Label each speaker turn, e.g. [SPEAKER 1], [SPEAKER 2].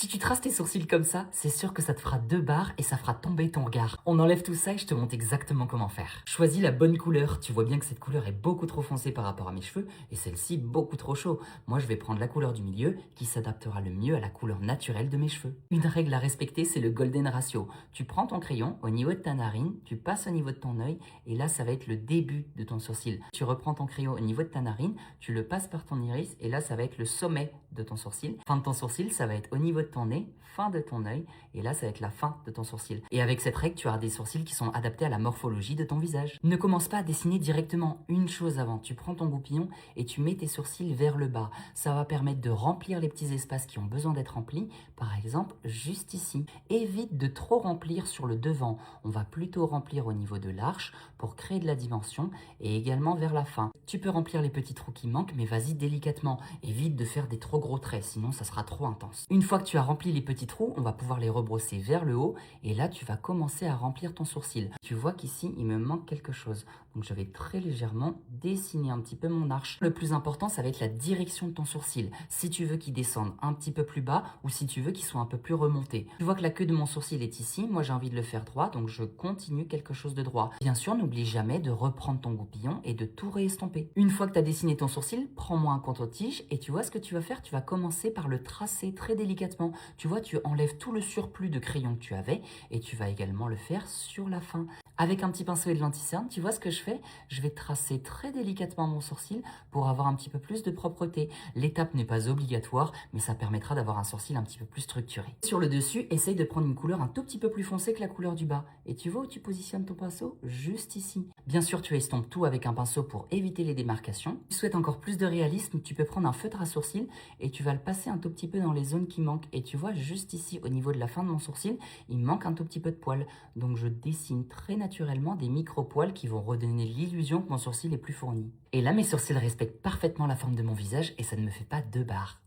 [SPEAKER 1] Si tu traces tes sourcils comme ça, c'est sûr que ça te fera 2 barres et ça fera tomber ton regard. On enlève tout ça et je te montre exactement comment faire. Choisis la bonne couleur. Tu vois bien que cette couleur est beaucoup trop foncée par rapport à mes cheveux et celle-ci beaucoup trop chaud. Moi, je vais prendre la couleur du milieu qui s'adaptera le mieux à la couleur naturelle de mes cheveux. Une règle à respecter, c'est le golden ratio. Tu prends ton crayon au niveau de ta narine, tu passes au niveau de ton œil et là, ça va être le début de ton sourcil. Tu reprends ton crayon au niveau de ta narine, tu le passes par ton iris et là, ça va être le sommet de ton sourcil. Fin de ton sourcil, ça va être au niveau de ton nez, fin de ton œil et là, ça va être la fin de ton sourcil. Et avec cette règle, tu auras des sourcils qui sont adaptés à la morphologie de ton visage. Ne commence pas à dessiner directement. Une chose avant, tu prends ton goupillon et tu mets tes sourcils vers le bas. Ça va permettre de remplir les petits espaces qui ont besoin d'être remplis, par exemple juste ici. Évite de trop remplir sur le devant. On va plutôt remplir au niveau de l'arche pour créer de la dimension et également vers la fin. Tu peux remplir les petits trous qui manquent, mais vas-y délicatement. Évite de faire des trop gros traits, sinon ça sera trop intense. Une fois que tu as rempli les petits trous, on va pouvoir les rebrosser vers le haut et là tu vas commencer à remplir ton sourcil. Tu vois qu'ici il me manque quelque chose, donc je vais très légèrement dessiner un petit peu mon arche. Le plus important, ça va être la direction de ton sourcil. Si tu veux qu'il descende un petit peu plus bas ou si tu veux qu'il soit un peu plus remonté. Tu vois que la queue de mon sourcil est ici, moi j'ai envie de le faire droit, donc je continue quelque chose de droit. Bien sûr, n'oublie jamais de reprendre ton goupillon et de tout réestomper. Une fois que tu as dessiné ton sourcil, prends-moi un contre-tige et tu vois ce que tu vas faire, tu vas commencer par le tracer très délicatement. Tu vois, tu enlèves tout le surplus de crayon que tu avais et tu vas également le faire sur la fin. Avec un petit pinceau et de l'anti-cerne, tu vois ce que je fais? Je vais tracer très délicatement mon sourcil pour avoir un petit peu plus de propreté. L'étape n'est pas obligatoire, mais ça permettra d'avoir un sourcil un petit peu plus structuré. Sur le dessus, essaye de prendre une couleur un tout petit peu plus foncée que la couleur du bas. Et tu vois où tu positionnes ton pinceau? Juste ici. Bien sûr, tu estompes tout avec un pinceau pour éviter les démarcations. Si tu souhaites encore plus de réalisme, tu peux prendre un feutre à sourcil et tu vas le passer un tout petit peu dans les zones qui manquent. Et tu vois, juste ici, au niveau de la fin de mon sourcil, il manque un tout petit peu de poils. Donc je dessine très naturellement des micro-poils qui vont redonner l'illusion que mon sourcil est plus fourni. Et là, mes sourcils respectent parfaitement la forme de mon visage et ça ne me fait pas 2 barres.